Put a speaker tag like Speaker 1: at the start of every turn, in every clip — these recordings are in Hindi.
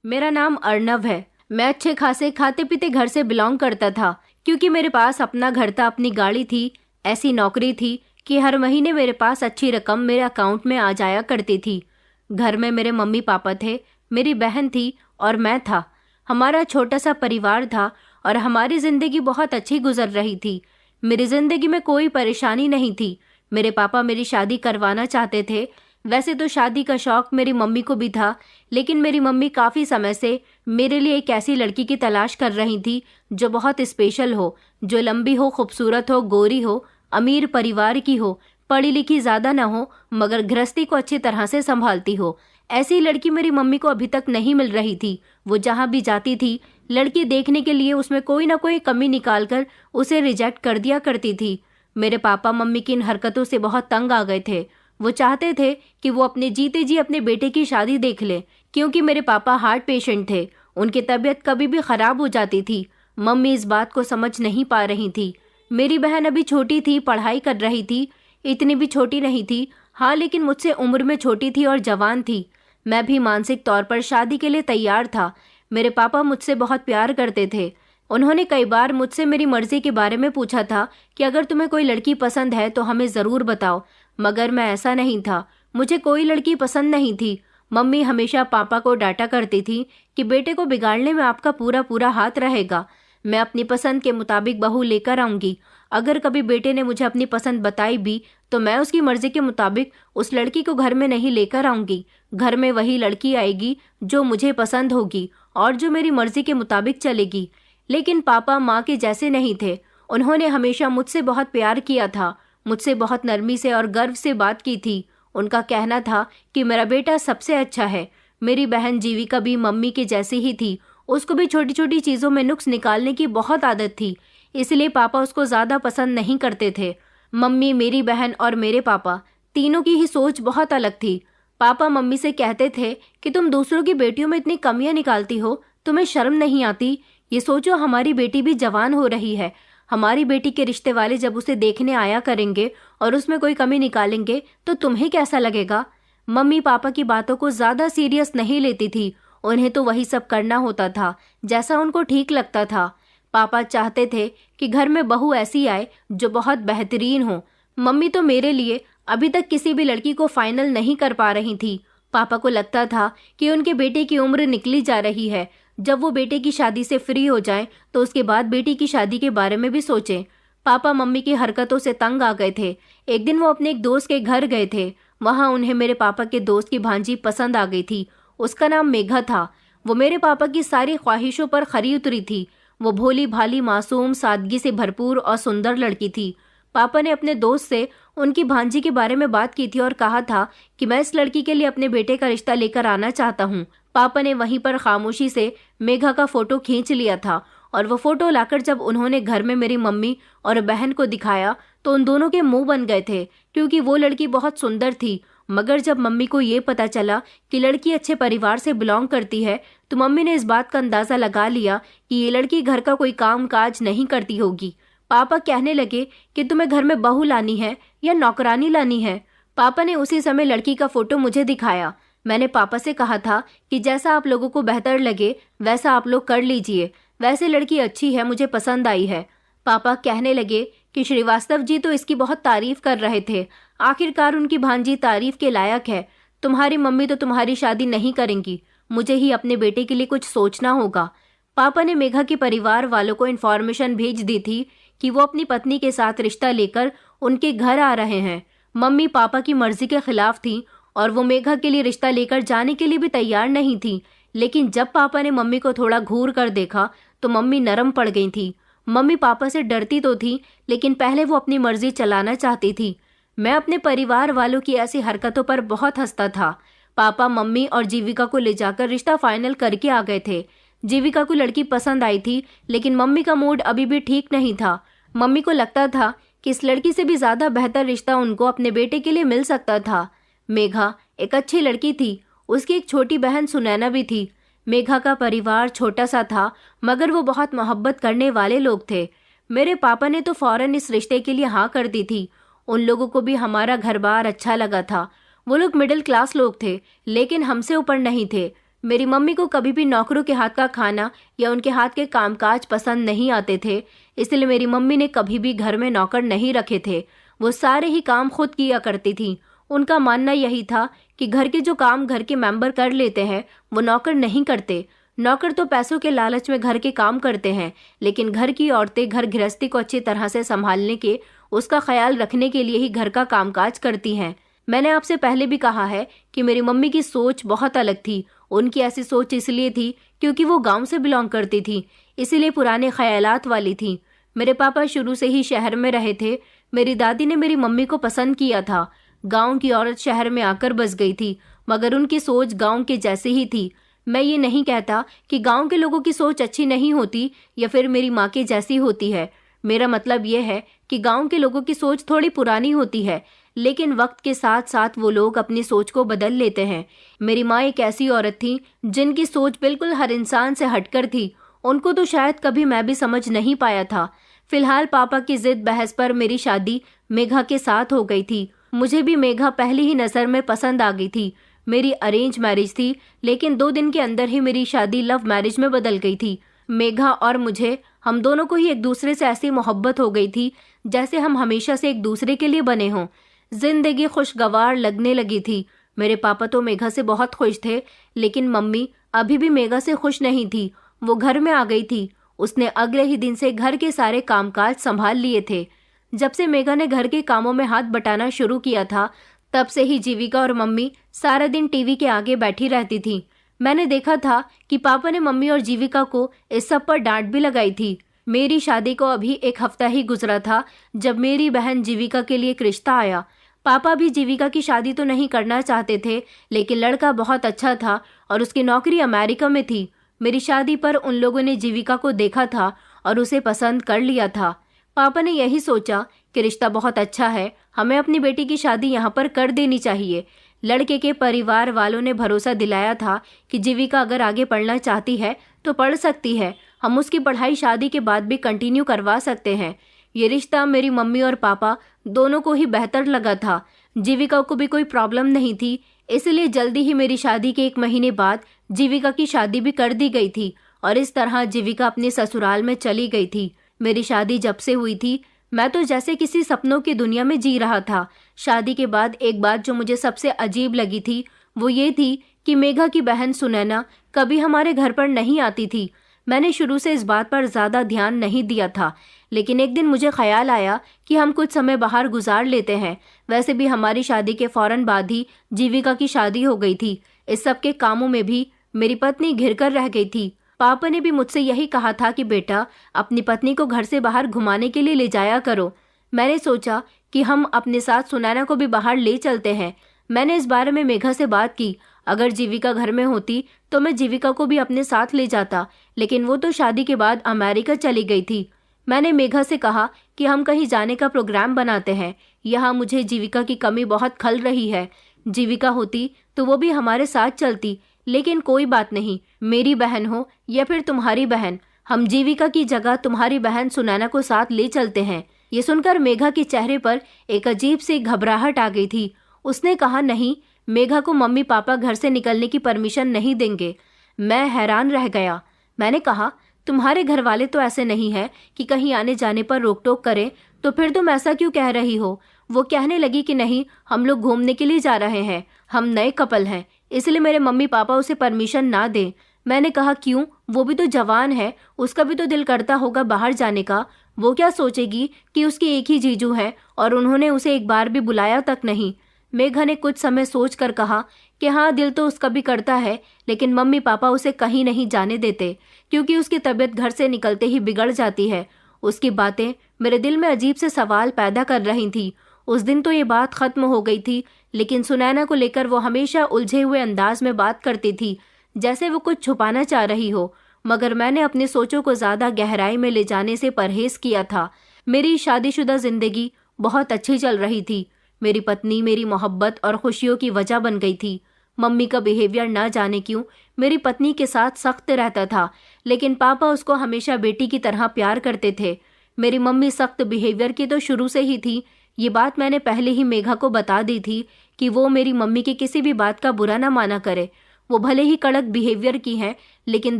Speaker 1: मेरा नाम अर्नव है। मैं अच्छे खासे खाते पीते घर से बिलोंग करता था, क्योंकि मेरे पास अपना घर था, अपनी गाड़ी थी, ऐसी नौकरी थी कि हर महीने मेरे पास अच्छी रकम मेरे अकाउंट में आ जाया करती थी। घर में मेरे मम्मी पापा थे, मेरी बहन थी और मैं था। हमारा छोटा सा परिवार था और हमारी जिंदगी बहुत अच्छी गुजर रही थी। मेरी जिंदगी में कोई परेशानी नहीं थी। मेरे पापा मेरी शादी करवाना चाहते थे। वैसे तो शादी का शौक मेरी मम्मी को भी था, लेकिन मेरी मम्मी काफ़ी समय से मेरे लिए एक ऐसी लड़की की तलाश कर रही थी जो बहुत स्पेशल हो, जो लंबी हो, खूबसूरत हो, गोरी हो, अमीर परिवार की हो, पढ़ी लिखी ज़्यादा ना हो, मगर गृहस्थी को अच्छी तरह से संभालती हो। ऐसी लड़की मेरी मम्मी को अभी तक नहीं मिल रही थी। वो जहाँ भी जाती थी, लड़की देखने के लिए उसमें कोई ना कोई कमी निकालकर उसे रिजेक्ट कर दिया करती थी। मेरे पापा मम्मी की इन हरकतों से बहुत तंग आ गए थे। वो चाहते थे कि वो अपने जीते जी अपने बेटे की शादी देख ले, क्योंकि मेरे पापा हार्ट पेशेंट थे। उनकी तबीयत कभी भी खराब हो जाती थी। मम्मी इस बात को समझ नहीं पा रही थी। मेरी बहन अभी छोटी थी, पढ़ाई कर रही थी, इतनी भी छोटी नहीं थी, हाँ, लेकिन मुझसे उम्र में छोटी थी और जवान थी। मैं भी मानसिक तौर पर शादी के लिए तैयार था। मेरे पापा मुझसे बहुत प्यार करते थे। उन्होंने कई बार मुझसे मेरी मर्जी के बारे में पूछा था कि अगर तुम्हें कोई लड़की पसंद है तो हमें ज़रूर बताओ, मगर मैं ऐसा नहीं था। मुझे कोई लड़की पसंद नहीं थी। मम्मी हमेशा पापा को डांटा करती थी कि बेटे को बिगाड़ने में आपका पूरा पूरा हाथ रहेगा। मैं अपनी पसंद के मुताबिक बहू लेकर आऊंगी। अगर कभी बेटे ने मुझे अपनी पसंद बताई भी तो मैं उसकी मर्जी के मुताबिक उस लड़की को घर में नहीं लेकर आऊंगी। घर में वही लड़की आएगी जो मुझे पसंद होगी और जो मेरी मर्जी के मुताबिक चलेगी। लेकिन पापा माँ के जैसे नहीं थे। उन्होंने हमेशा मुझसे बहुत प्यार किया था, मुझसे बहुत नरमी से और गर्व से बात की थी। उनका कहना था कि मेरा बेटा सबसे अच्छा है। मेरी बहन जीविका भी मम्मी के जैसी ही थी। उसको भी छोटी छोटी चीज़ों में नुक्स निकालने की बहुत आदत थी, इसलिए पापा उसको ज़्यादा पसंद नहीं करते थे। मम्मी, मेरी बहन और मेरे पापा तीनों की ही सोच बहुत अलग थी। पापा मम्मी से कहते थे कि तुम दूसरों की बेटियों में इतनी कमियां निकालती हो, तुम्हें शर्म नहीं आती? ये सोचो, हमारी बेटी भी जवान हो रही है। हमारी बेटी के रिश्ते वाले जब उसे देखने आया करेंगे और उसमें कोई कमी निकालेंगे तो तुम्हें कैसा लगेगा? मम्मी पापा की बातों को ज़्यादा सीरियस नहीं लेती थी। उन्हें तो वही सब करना होता था जैसा उनको ठीक लगता था। पापा चाहते थे कि घर में बहू ऐसी आए जो बहुत बेहतरीन हो। मम्मी तो मेरे लिए अभी तक किसी भी लड़की को फाइनल नहीं कर पा रही थी। पापा को लगता था कि उनके बेटे की उम्र निकली जा रही है। जब वो बेटे की शादी से फ्री हो जाएं तो उसके बाद बेटी की शादी के बारे में भी सोचें। पापा मम्मी की हरकतों से तंग आ गए थे। एक दिन वो अपने एक दोस्त के घर गए थे। वहाँ उन्हें मेरे पापा के दोस्त की भांजी पसंद आ गई थी। उसका नाम मेघा था। वो मेरे पापा की सारी ख्वाहिशों पर खरी उतरी थी। वो भोली भाली, मासूम, सादगी से भरपूर और सुंदर लड़की थी। पापा ने अपने दोस्त से उनकी भांजी के बारे में बात की थी और कहा था कि मैं इस लड़की के लिए अपने बेटे का रिश्ता लेकर आना चाहता हूँ। पापा ने वहीं पर खामोशी से मेघा का फोटो खींच लिया था और वो फोटो लाकर जब उन्होंने घर में मेरी मम्मी और बहन को दिखाया तो उन दोनों के मुंह बन गए थे, क्योंकि वो लड़की बहुत सुंदर थी। मगर जब मम्मी को ये पता चला कि लड़की अच्छे परिवार से बिलोंग करती है तो मम्मी ने इस बात का अंदाज़ा लगा लिया कि ये लड़की घर का कोई काम काज नहीं करती होगी। पापा कहने लगे कि तुम्हें घर में बहू लानी है या नौकरानी लानी है। पापा ने उसी समय लड़की का फोटो मुझे दिखाया। मैंने पापा से कहा था कि जैसा आप लोगों को बेहतर लगे वैसा आप लोग कर लीजिए। वैसे लड़की अच्छी है, मुझे पसंद आई है। पापा कहने लगे कि श्रीवास्तव जी तो इसकी बहुत तारीफ कर रहे थे। आखिरकार उनकी भांजी तारीफ के लायक है। तुम्हारी मम्मी तो तुम्हारी शादी नहीं करेंगी। मुझे ही अपने बेटे के लिए कुछ सोचना होगा। पापा ने मेघा के परिवार वालों को इन्फॉर्मेशन भेज दी थी कि वो अपनी पत्नी के साथ रिश्ता लेकर उनके घर आ रहे हैं। मम्मी पापा की मर्जी के खिलाफ थी और वो मेघा के लिए रिश्ता लेकर जाने के लिए भी तैयार नहीं थी। लेकिन जब पापा ने मम्मी को थोड़ा घूर कर देखा तो मम्मी नरम पड़ गई थी। मम्मी पापा से डरती तो थी, लेकिन पहले वो अपनी मर्जी चलाना चाहती थी। मैं अपने परिवार वालों की ऐसी हरकतों पर बहुत हंसता था। पापा मम्मी और जीविका को ले जाकर रिश्ता फाइनल करके आ गए थे। जीविका को लड़की पसंद आई थी, लेकिन मम्मी का मूड अभी भी ठीक नहीं था। मम्मी को लगता था कि इस लड़की से भी ज़्यादा बेहतर रिश्ता उनको अपने बेटे के लिए मिल सकता था। मेघा एक अच्छी लड़की थी। उसकी एक छोटी बहन सुनैना भी थी। मेघा का परिवार छोटा सा था, मगर वो बहुत मोहब्बत करने वाले लोग थे। मेरे पापा ने तो फौरन इस रिश्ते के लिए हाँ कर दी थी। उन लोगों को भी हमारा घर बार अच्छा लगा था। वो लोग मिडिल क्लास लोग थे, लेकिन हमसे ऊपर नहीं थे। मेरी मम्मी को कभी भी नौकरों के हाथ का खाना या उनके हाथ के कामकाज पसंद नहीं आते थे, इसलिए मेरी मम्मी ने कभी भी घर में नौकर नहीं रखे थे। वो सारे ही काम खुद किया करती थी। उनका मानना यही था कि घर के जो काम घर के मेंबर कर लेते हैं वो नौकर नहीं करते। नौकर तो पैसों के लालच में घर के काम करते हैं, लेकिन घर की औरतें घर गृहस्थी को अच्छी तरह से संभालने के, उसका ख्याल रखने के लिए ही घर का कामकाज करती हैं। मैंने आपसे पहले भी कहा है कि मेरी मम्मी की सोच बहुत अलग थी। उनकी ऐसी सोच इसलिए थी क्योंकि वो गांव से बिलोंग करती थी, इसीलिए पुराने ख्यालात वाली थी। मेरे पापा शुरू से ही शहर में रहे थे। मेरी दादी ने मेरी मम्मी को पसंद किया था। गांव की औरत शहर में आकर बस गई थी, मगर उनकी सोच गांव के जैसी ही थी। मैं ये नहीं कहता कि गांव के लोगों की सोच अच्छी नहीं होती या फिर मेरी माँ के जैसी होती है। मेरा मतलब यह है कि गांव के लोगों की सोच थोड़ी पुरानी होती है, लेकिन वक्त के साथ साथ वो लोग अपनी सोच को बदल लेते हैं। मेरी माँ एक ऐसी औरत थी जिनकी सोच बिल्कुल हर इंसान से हटकर थी। उनको तो शायद कभी मैं भी समझ नहीं पाया था। फिलहाल पापा की जिद बहस पर मेरी शादी मेघा के साथ हो गई थी। मुझे भी मेघा पहली ही नज़र में पसंद आ गई थी। मेरी अरेंज मैरिज थी, लेकिन 2 दिन के अंदर ही मेरी शादी लव मैरिज में बदल गई थी। मेघा और मुझे, हम दोनों को ही एक दूसरे से ऐसी मोहब्बत हो गई थी जैसे हम हमेशा से एक दूसरे के लिए बने हों। जिंदगी खुशगवार लगने लगी थी। मेरे पापा तो मेघा से बहुत खुश थे, लेकिन मम्मी अभी भी मेघा से खुश नहीं थी। वो घर में आ गई थी। उसने अगले ही दिन से घर के सारे कामकाज संभाल लिए थे। जब से मेघा ने घर के कामों में हाथ बटाना शुरू किया था, तब से ही जीविका और मम्मी सारा दिन टीवी के आगे बैठी रहती थी। मैंने देखा था कि पापा ने मम्मी और जीविका को इस सब पर डांट भी लगाई थी। मेरी शादी को अभी 1 हफ्ता ही गुजरा था जब मेरी बहन जीविका के लिए एक रिश्ता आया। पापा भी जीविका की शादी तो नहीं करना चाहते थे, लेकिन लड़का बहुत अच्छा था और उसकी नौकरी अमेरिका में थी। मेरी शादी पर उन लोगों ने जीविका को देखा था और उसे पसंद कर लिया था। पापा ने यही सोचा कि रिश्ता बहुत अच्छा है, हमें अपनी बेटी की शादी यहाँ पर कर देनी चाहिए। लड़के के परिवार वालों ने भरोसा दिलाया था कि जीविका अगर आगे पढ़ना चाहती है तो पढ़ सकती है, हम उसकी पढ़ाई शादी के बाद भी कंटिन्यू करवा सकते हैं। ये रिश्ता मेरी मम्मी और पापा दोनों को ही बेहतर लगा था। जीविका को भी कोई प्रॉब्लम नहीं थी, इसलिए जल्दी ही मेरी शादी के 1 महीने बाद जीविका की शादी भी कर दी गई थी और इस तरह जीविका अपने ससुराल में चली गई थी। मेरी शादी जब से हुई थी, मैं तो जैसे किसी सपनों की दुनिया में जी रहा था। शादी के बाद एक बात जो मुझे सबसे अजीब लगी थी वो ये थी कि मेघा की बहन सुनैना कभी हमारे घर पर नहीं आती थी। मैंने शुरू से इस बात पर ज़्यादा ध्यान नहीं दिया था, लेकिन एक दिन मुझे ख्याल आया कि हम कुछ समय बाहर गुजार लेते हैं। वैसे भी हमारी शादी के फौरन बाद ही जीविका की शादी हो गई थी। इस सब के कामों में भी मेरी पत्नी घिर कर रह गई थी। पापा ने भी मुझसे यही कहा था कि बेटा, अपनी पत्नी को घर से बाहर घुमाने के लिए ले जाया करो। मैंने सोचा कि हम अपने साथ सुनैना को भी बाहर ले चलते हैं। मैंने इस बारे में मेघा से बात की। अगर जीविका घर में होती तो मैं जीविका को भी अपने साथ ले जाता, लेकिन वो तो शादी के बाद अमेरिका चली गई थी। मैंने मेघा से कहा कि हम कहीं जाने का प्रोग्राम बनाते हैं। यहाँ मुझे जीविका की कमी बहुत खल रही है। जीविका होती तो वो भी हमारे साथ चलती, लेकिन कोई बात नहीं, मेरी बहन हो या फिर तुम्हारी बहन, हम जीविका की जगह तुम्हारी बहन सुनैना को साथ ले चलते हैं। ये सुनकर मेघा के चेहरे पर एक अजीब सी घबराहट आ गई थी। उसने कहा, नहीं, मेघा को मम्मी पापा घर से निकलने की परमिशन नहीं देंगे। मैं हैरान रह गया। मैंने कहा, तुम्हारे घर वाले तो ऐसे नहीं है कि कहीं आने जाने पर रोक टोक करें, तो फिर तुम ऐसा क्यों कह रही हो? वो कहने लगी कि नहीं, हम लोग घूमने के लिए जा रहे हैं, हम नए कपल हैं, इसलिए मेरे मम्मी पापा उसे परमिशन ना दें। मैंने कहा, क्यों? वो भी तो जवान है, उसका भी तो दिल करता होगा बाहर जाने का। वो क्या सोचेगी कि उसकी एक ही जीजू है और उन्होंने उसे एक बार भी बुलाया तक नहीं। मेघा ने कुछ समय सोच कर कहा कि हाँ, दिल तो उसका भी करता है, लेकिन मम्मी पापा उसे कहीं नहीं जाने देते, क्योंकि उसकी तबीयत घर से निकलते ही बिगड़ जाती है। उसकी बातें मेरे दिल में अजीब से सवाल पैदा कर रही थी। उस दिन तो ये बात खत्म हो गई थी, लेकिन सुनैना को लेकर वो हमेशा उलझे हुए अंदाज में बात करती थी, जैसे वो कुछ छुपाना चाह रही हो। मगर मैंने अपनी सोचों को ज़्यादा गहराई में ले जाने से परहेज किया था। मेरी शादीशुदा जिंदगी बहुत अच्छी चल रही थी। मेरी पत्नी मेरी मोहब्बत और खुशियों की वजह बन गई थी। मम्मी का बिहेवियर ना जाने क्यों मेरी पत्नी के साथ सख्त रहता था, लेकिन पापा उसको हमेशा बेटी की तरह प्यार करते थे। मेरी मम्मी सख्त बिहेवियर की तो शुरू से ही थी। ये बात मैंने पहले ही मेघा को बता दी थी कि वो मेरी मम्मी की किसी भी बात का बुरा ना माना करे। वो भले ही कड़क बिहेवियर की हैं, लेकिन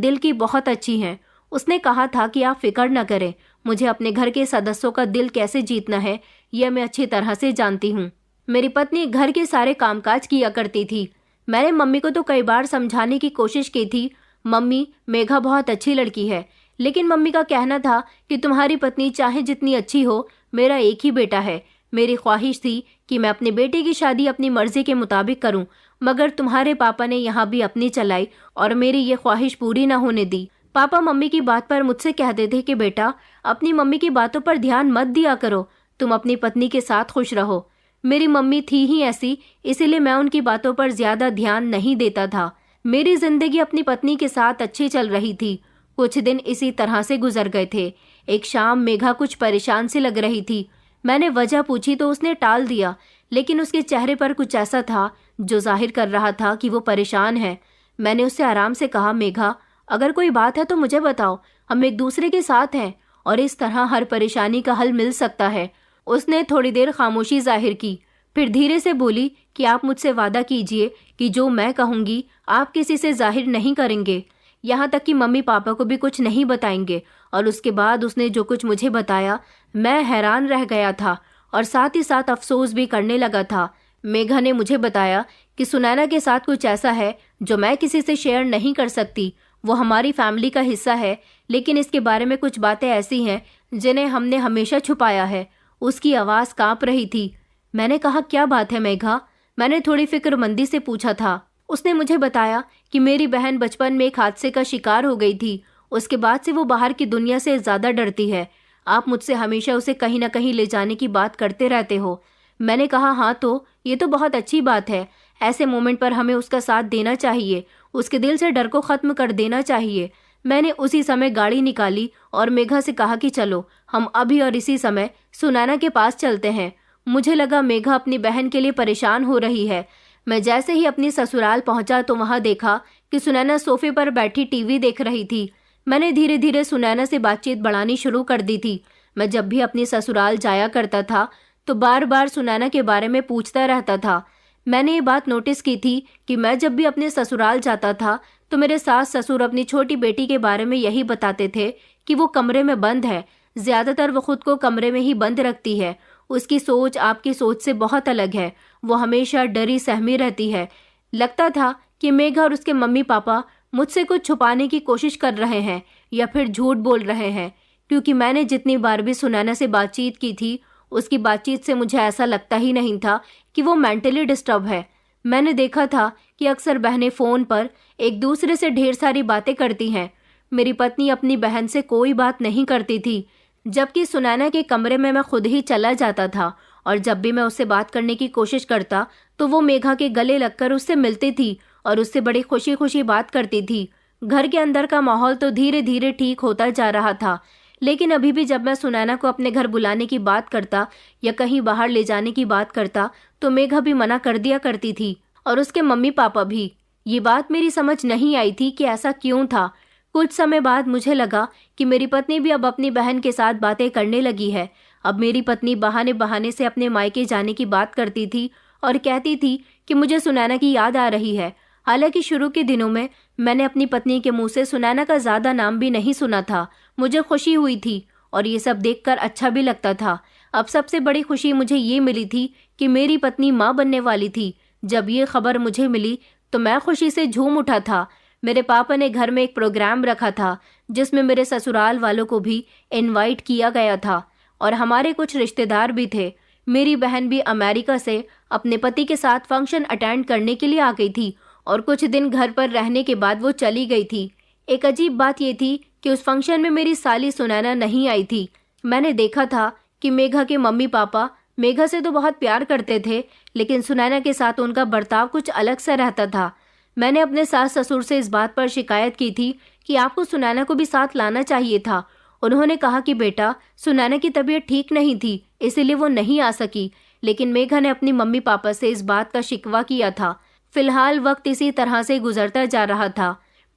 Speaker 1: दिल की बहुत अच्छी हैं। उसने कहा था कि आप फिक्र न करें, मुझे अपने घर के सदस्यों का दिल कैसे जीतना है यह मैं अच्छी तरह से जानती हूँ। मेरी पत्नी घर के सारे कामकाज किया करती थी। मैंने मम्मी को तो कई बार समझाने की कोशिश की थी, मम्मी मेघा बहुत अच्छी लड़की है, लेकिन मम्मी का कहना था कि तुम्हारी पत्नी चाहे जितनी अच्छी हो, मेरा एक ही बेटा है। मेरी ख्वाहिश थी कि मैं अपने बेटे की शादी अपनी मर्जी के मुताबिक करूं, मगर तुम्हारे पापा ने यहाँ भी अपनी चलाई और मेरी ये ख्वाहिश पूरी न होने दी। पापा मम्मी की बात पर मुझसे कहते थे कि बेटा, अपनी मम्मी की बातों पर ध्यान मत दिया करो, तुम अपनी पत्नी के साथ खुश रहो। मेरी मम्मी थी ही ऐसी, इसीलिए मैं उनकी बातों पर ज्यादा ध्यान नहीं देता था। मेरी जिंदगी अपनी पत्नी के साथ अच्छी चल रही थी। कुछ दिन इसी तरह से गुजर गए थे। एक शाम मेघा कुछ परेशान सी लग रही थी। मैंने वजह पूछी तो उसने टाल दिया, लेकिन उसके चेहरे पर कुछ ऐसा था जो जाहिर कर रहा था कि वो परेशान है। मैंने उससे आराम से कहा, मेघा, अगर कोई बात है तो मुझे बताओ, हम एक दूसरे के साथ हैं और इस तरह हर परेशानी का हल मिल सकता है। उसने थोड़ी देर खामोशी जाहिर की, फिर धीरे से बोली कि आप मुझसे वादा कीजिए कि जो मैं कहूँगी आप किसी से जाहिर नहीं करेंगे, यहाँ तक कि मम्मी पापा को भी कुछ नहीं बताएंगे। और उसके बाद उसने जो कुछ मुझे बताया, मैं हैरान रह गया था और साथ ही साथ अफसोस भी करने लगा था। मेघा ने मुझे बताया कि सुनैना के साथ कुछ ऐसा है जो मैं किसी से शेयर नहीं कर सकती। वो हमारी फैमिली का हिस्सा है, लेकिन इसके बारे में कुछ बातें ऐसी हैं जिन्हें हमने हमेशा छुपाया है। उसकी आवाज़ कांप रही थी। मैंने कहा, क्या बात है मेघा? मैंने थोड़ी फिक्रमंदी से पूछा था। उसने मुझे बताया कि मेरी बहन बचपन में एक हादसे का शिकार हो गई थी। उसके बाद से वो बाहर की दुनिया से ज़्यादा डरती है। आप मुझसे हमेशा उसे कहीं ना कहीं ले जाने की बात करते रहते हो। मैंने कहा, हाँ, तो ये तो बहुत अच्छी बात है। ऐसे मोमेंट पर हमें उसका साथ देना चाहिए, उसके दिल से डर को ख़त्म कर देना चाहिए। मैंने उसी समय गाड़ी निकाली और मेघा से कहा कि चलो हम अभी और इसी समय सुनैना के पास चलते हैं। मुझे लगा मेघा अपनी बहन के लिए परेशान हो रही है। मैं जैसे ही अपनी ससुराल पहुंचा तो वहां देखा कि सुनैना सोफे पर बैठी टीवी देख रही थी। मैंने धीरे धीरे सुनैना से बातचीत बढ़ानी शुरू कर दी थी। मैं जब भी अपनी ससुराल जाया करता था तो बार बार सुनैना के बारे में पूछता रहता था। मैंने ये बात नोटिस की थी कि मैं जब भी अपने ससुराल जाता था तो मेरे सास ससुर अपनी छोटी बेटी के बारे में यही बताते थे कि वो कमरे में बंद है। ज़्यादातर वो खुद को कमरे में ही बंद रखती है। उसकी सोच आपकी सोच से बहुत अलग है। वो हमेशा डरी सहमी रहती है। लगता था कि मेघा और उसके मम्मी पापा मुझसे कुछ छुपाने की कोशिश कर रहे हैं या फिर झूठ बोल रहे हैं, क्योंकि मैंने जितनी बार भी सुनैना से बातचीत की थी उसकी बातचीत से मुझे ऐसा लगता ही नहीं था कि वो मेंटली डिस्टर्ब है। मैंने देखा था कि अक्सर बहनें फ़ोन पर एक दूसरे से ढेर सारी बातें करती हैं। मेरी पत्नी अपनी बहन से कोई बात नहीं करती थी, जबकि सुनैना के कमरे में मैं खुद ही चला जाता था और जब भी मैं उससे बात करने की कोशिश करता तो वो मेघा के गले लगकर उससे मिलती थी और उससे बड़ी खुशी खुशी बात करती थी। घर के अंदर का माहौल तो धीरे धीरे ठीक होता जा रहा था, लेकिन अभी भी जब मैं सुनैना को अपने घर बुलाने की बात करता या कहीं बाहर ले जाने की बात करता तो मेघा भी मना कर दिया करती थी और उसके मम्मी पापा भी। ये बात मेरी समझ नहीं आई थी कि ऐसा क्यों था। कुछ समय बाद मुझे लगा कि मेरी पत्नी भी अब अपनी बहन के साथ बातें करने लगी है। अब मेरी पत्नी बहाने बहाने से अपने मायके जाने की बात करती थी और कहती थी कि मुझे सुनैना की याद आ रही है। हालांकि शुरू के दिनों में मैंने अपनी पत्नी के मुंह से सुनैना का ज़्यादा नाम भी नहीं सुना था। मुझे खुशी हुई थी और ये सब देखकर अच्छा भी लगता था। अब सबसे बड़ी खुशी मुझे ये मिली थी कि मेरी पत्नी माँ बनने वाली थी। जब ये खबर मुझे मिली तो मैं खुशी से झूम उठा था। मेरे पापा ने घर में एक प्रोग्राम रखा था जिसमें मेरे ससुराल वालों को भी इनवाइट किया गया था और हमारे कुछ रिश्तेदार भी थे। मेरी बहन भी अमेरिका से अपने पति के साथ फंक्शन अटेंड करने के लिए आ गई थी और कुछ दिन घर पर रहने के बाद वो चली गई थी। एक अजीब बात ये थी कि उस फंक्शन में मेरी साली सुनैना नहीं आई थी। मैंने देखा था कि मेघा के मम्मी पापा मेघा से तो बहुत प्यार करते थे, लेकिन सुनैना के साथ उनका बर्ताव कुछ अलग सा रहता था। मैंने अपने सास ससुर से इस बात पर शिकायत की थी कि आपको सुनैना को भी साथ लाना चाहिए था। उन्होंने कहा कि बेटा, सुनैना की तबीयत ठीक नहीं थी, इसीलिए वो नहीं आ सकी। लेकिन मेघा ने अपनी मम्मी पापा से इस बात का शिकवा किया था। फिलहाल वक्त इसी तरह से गुजरता जा रहा था।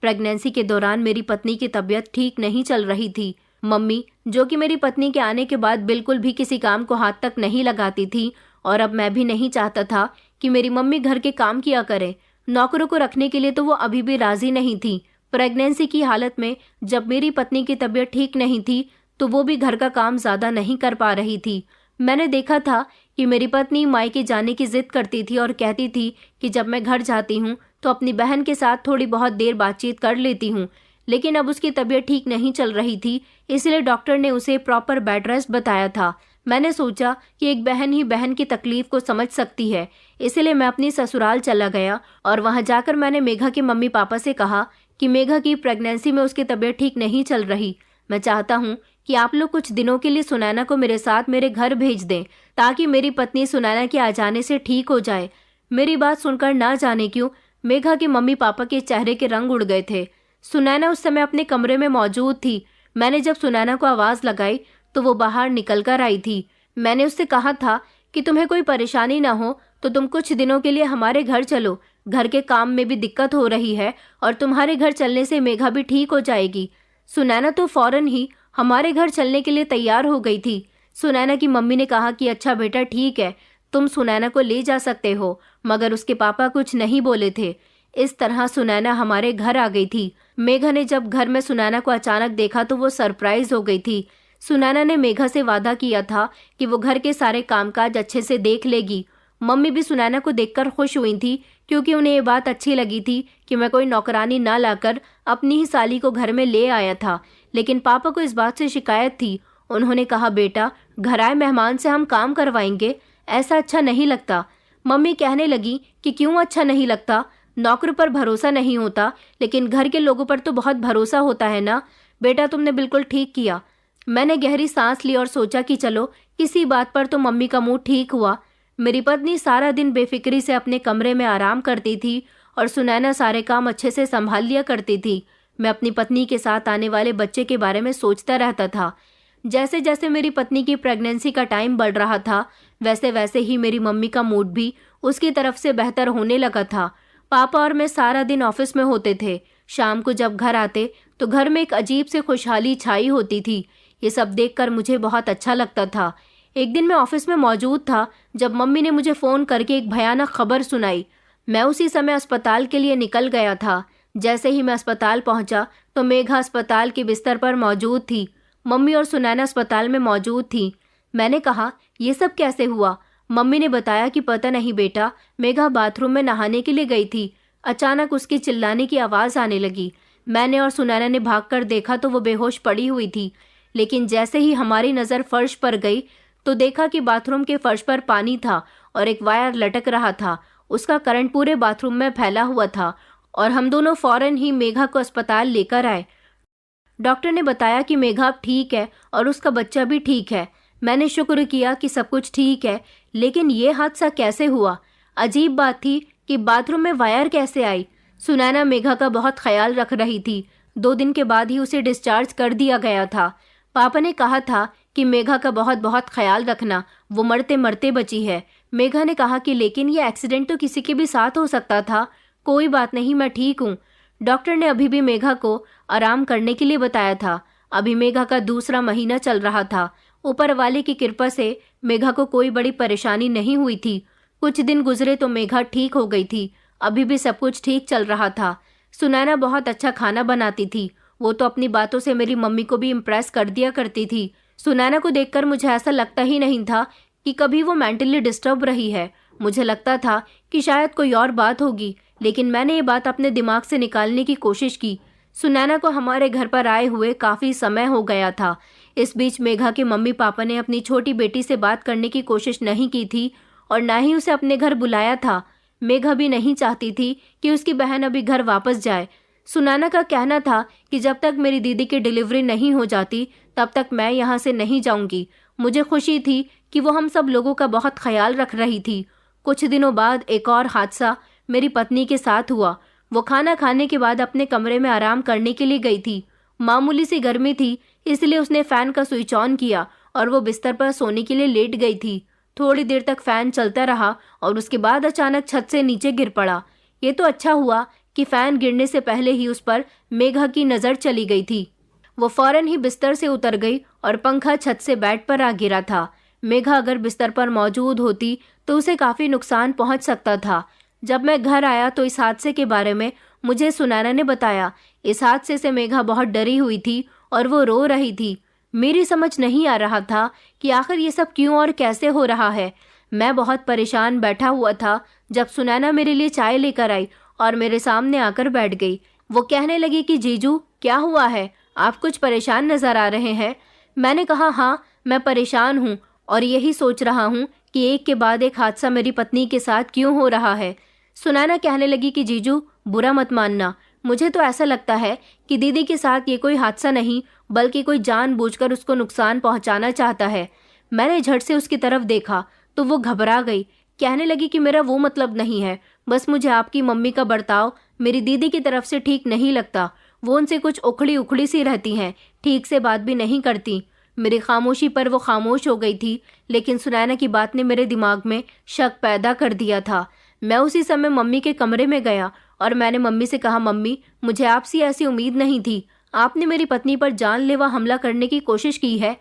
Speaker 1: प्रेगनेंसी के दौरान मेरी पत्नी की तबीयत ठीक नहीं चल रही थी। मम्मी, जो कि मेरी पत्नी के आने के बाद बिल्कुल भी किसी काम को हाथ तक नहीं लगाती थी, और अब मैं भी नहीं चाहता था कि मेरी मम्मी घर के काम किया करे। नौकरों को रखने के लिए तो वो अभी भी राजी नहीं थी। प्रेगनेंसी की हालत में जब मेरी पत्नी की तबीयत ठीक नहीं थी तो वो भी घर का काम ज्यादा नहीं कर पा रही थी। मैंने देखा था कि मेरी पत्नी मायके जाने की जिद करती थी और कहती थी कि जब मैं घर जाती हूँ तो अपनी बहन के साथ थोड़ी बहुत देर बातचीत कर लेती हूँ। लेकिन अब उसकी तबीयत ठीक नहीं चल रही थी, इसलिए डॉक्टर ने उसे प्रॉपर बेड रेस्ट बताया था। मैंने सोचा कि एक बहन ही बहन की तकलीफ को समझ सकती है, इसलिए मैं अपनी ससुराल चला गया और वहां जाकर मैंने मेघा के मम्मी पापा से कहा कि मेघा की प्रेगनेंसी में उसकी तबीयत ठीक नहीं चल रही। मैं चाहता हूँ कि आप लोग कुछ दिनों के लिए सुनैना को मेरे साथ मेरे घर भेज दें ताकि मेरी पत्नी सुनैना के आ जाने से ठीक हो जाए। मेरी बात सुनकर ना जाने क्यों मेघा के मम्मी पापा के चेहरे के रंग उड़ गए थे। सुनैना उस समय अपने कमरे में मौजूद थी। मैंने जब सुनैना को आवाज लगाई तो वो बाहर निकल कर आई थी। मैंने उससे कहा था कि तुम्हें कोई परेशानी ना हो तो तुम कुछ दिनों के लिए हमारे घर चलो, घर के काम में भी दिक्कत हो रही है और तुम्हारे घर चलने से मेघा भी ठीक हो जाएगी। सुनैना तो फौरन ही हमारे घर चलने के लिए तैयार हो गई थी। सुनैना की मम्मी ने कहा कि अच्छा बेटा ठीक है, तुम सुनैना को ले जा सकते हो, मगर उसके पापा कुछ नहीं बोले थे। इस तरह सुनैना हमारे घर आ गई थी। मेघा ने जब घर में सुनैना को अचानक देखा तो वो सरप्राइज हो गई थी। सुनैना ने मेघा से वादा किया था कि वो घर के सारे कामकाज अच्छे से देख लेगी। मम्मी भी सुनैना को देखकर खुश हुई थी क्योंकि उन्हें ये बात अच्छी लगी थी कि मैं कोई नौकरानी ना लाकर अपनी ही साली को घर में ले आया था। लेकिन पापा को इस बात से शिकायत थी। उन्होंने कहा बेटा, घर आए मेहमान से हम काम करवाएंगे, ऐसा अच्छा नहीं लगता। मम्मी कहने लगी कि क्यों अच्छा नहीं लगता, नौकर पर भरोसा नहीं होता लेकिन घर के लोगों पर तो बहुत भरोसा होता है ना। बेटा तुमने बिल्कुल ठीक किया। मैंने गहरी सांस ली और सोचा कि चलो किसी बात पर तो मम्मी का मूड ठीक हुआ। मेरी पत्नी सारा दिन बेफिक्री से अपने कमरे में आराम करती थी और सुनैना सारे काम अच्छे से संभाल लिया करती थी। मैं अपनी पत्नी के साथ आने वाले बच्चे के बारे में सोचता रहता था। जैसे जैसे मेरी पत्नी की प्रेगनेंसी का टाइम बढ़ रहा था वैसे वैसे ही मेरी मम्मी का मूड भी उसकी तरफ से बेहतर होने लगा था। पापा और मैं सारा दिन ऑफिस में होते थे। शाम को जब घर आते तो घर में एक अजीब से खुशहाली छाई होती थी। ये सब देखकर मुझे बहुत अच्छा लगता था। एक दिन मैं ऑफिस में मौजूद था जब मम्मी ने मुझे फ़ोन करके एक भयानक खबर सुनाई। मैं उसी समय अस्पताल के लिए निकल गया था। जैसे ही मैं अस्पताल पहुंचा तो मेघा अस्पताल के बिस्तर पर मौजूद थी। मम्मी और सुनैना अस्पताल में मौजूद थी। मैंने कहा ये सब कैसे हुआ? मम्मी ने बताया कि पता नहीं बेटा, मेघा बाथरूम में नहाने के लिए गई थी। अचानक उसके चिल्लाने की आवाज़ आने लगी। मैंने और सुनैना ने भागकर देखा तो वो बेहोश पड़ी हुई थी। लेकिन जैसे ही हमारी नज़र फर्श पर गई तो देखा कि बाथरूम के फर्श पर पानी था और एक वायर लटक रहा था। उसका करंट पूरे बाथरूम में फैला हुआ था और हम दोनों फौरन ही मेघा को अस्पताल लेकर आए। डॉक्टर ने बताया कि मेघा अब ठीक है और उसका बच्चा भी ठीक है। मैंने शुक्र किया कि सब कुछ ठीक है, लेकिन ये हादसा कैसे हुआ? अजीब बात थी कि बाथरूम में वायर कैसे आई। सुनैना मेघा का बहुत ख्याल रख रही थी। 2 दिन के बाद ही उसे डिस्चार्ज कर दिया गया था। पापा ने कहा था कि मेघा का बहुत बहुत ख्याल रखना, वो मरते मरते बची है। मेघा ने कहा कि लेकिन ये एक्सीडेंट तो किसी के भी साथ हो सकता था। कोई बात नहीं, मैं ठीक हूँ। डॉक्टर ने अभी भी मेघा को आराम करने के लिए बताया था। अभी मेघा का दूसरा महीना चल रहा था। ऊपर वाले की कृपा से मेघा को कोई बड़ी परेशानी नहीं हुई थी। कुछ दिन गुजरे तो मेघा ठीक हो गई थी। अभी भी सब कुछ ठीक चल रहा था। सुनैना बहुत अच्छा खाना बनाती थी। वो तो अपनी बातों से मेरी मम्मी को भी इम्प्रेस कर दिया करती थी। सुनैना को देखकर मुझे ऐसा लगता ही नहीं था कि कभी वो मेंटली डिस्टर्ब रही है। मुझे लगता था कि शायद कोई और बात होगी, लेकिन मैंने ये बात अपने दिमाग से निकालने की कोशिश की। सुनैना को हमारे घर पर आए हुए काफ़ी समय हो गया था। इस बीच मेघा के मम्मी पापा ने अपनी छोटी बेटी से बात करने की कोशिश नहीं की थी और ना ही उसे अपने घर बुलाया था। मेघा भी नहीं चाहती थी कि उसकी बहन अभी घर वापस जाए। सुनैना का कहना था कि जब तक मेरी दीदी की डिलीवरी नहीं हो जाती तब तक मैं यहाँ से नहीं जाऊँगी। मुझे खुशी थी कि वो हम सब लोगों का बहुत ख्याल रख रही थी। कुछ दिनों बाद एक और हादसा मेरी पत्नी के साथ हुआ। वो खाना खाने के बाद अपने कमरे में आराम करने के लिए गई थी। मामूली सी गर्मी थी, इसलिए उसने फ़ैन का स्विच ऑन किया और वो बिस्तर पर सोने के लिए लेट गई थी। थोड़ी देर तक फ़ैन चलता रहा और उसके बाद अचानक छत से नीचे गिर पड़ा। ये तो अच्छा हुआ कि फ़ैन गिरने से पहले ही उस पर मेघा की नज़र चली गई थी। वो फौरन ही बिस्तर से उतर गई और पंखा छत से बेड पर आ गिरा था। मेघा अगर बिस्तर पर मौजूद होती तो उसे काफ़ी नुकसान पहुंच सकता था। जब मैं घर आया तो इस हादसे के बारे में मुझे सुनैना ने बताया। इस हादसे से मेघा बहुत डरी हुई थी और वो रो रही थी। मेरी समझ नहीं आ रहा था कि आखिर ये सब क्यों और कैसे हो रहा है। मैं बहुत परेशान बैठा हुआ था जब सुनैना मेरे लिए चाय लेकर आई और मेरे सामने आकर बैठ गई। वो कहने लगी कि जीजू क्या हुआ है, आप कुछ परेशान नजर आ रहे हैं। मैंने कहा हाँ, मैं परेशान हूँ और यही सोच रहा हूँ कि एक के बाद एक हादसा मेरी पत्नी के साथ क्यों हो रहा है। सुनैना कहने लगी कि जीजू बुरा मत मानना, मुझे तो ऐसा लगता है कि दीदी के साथ ये कोई हादसा नहीं बल्कि कोई जानबूझकर उसको नुकसान पहुंचाना चाहता है। मैंने झट से उसकी तरफ देखा तो वो घबरा गई। कहने लगी कि मेरा वो मतलब नहीं है, बस मुझे आपकी मम्मी का बर्ताव मेरी दीदी की तरफ से ठीक नहीं लगता। वो उनसे कुछ उखड़ी उखड़ी सी रहती हैं, ठीक से बात भी नहीं करती। मेरी खामोशी पर वो खामोश हो गई थी, लेकिन सुनैना की बात ने मेरे दिमाग में शक पैदा कर दिया था। मैं उसी समय मम्मी के कमरे में गया और मैंने मम्मी से कहा, मम्मी मुझे आपसे ऐसी उम्मीद नहीं थी, आपने मेरी पत्नी पर जानलेवा हमला करने की कोशिश की है।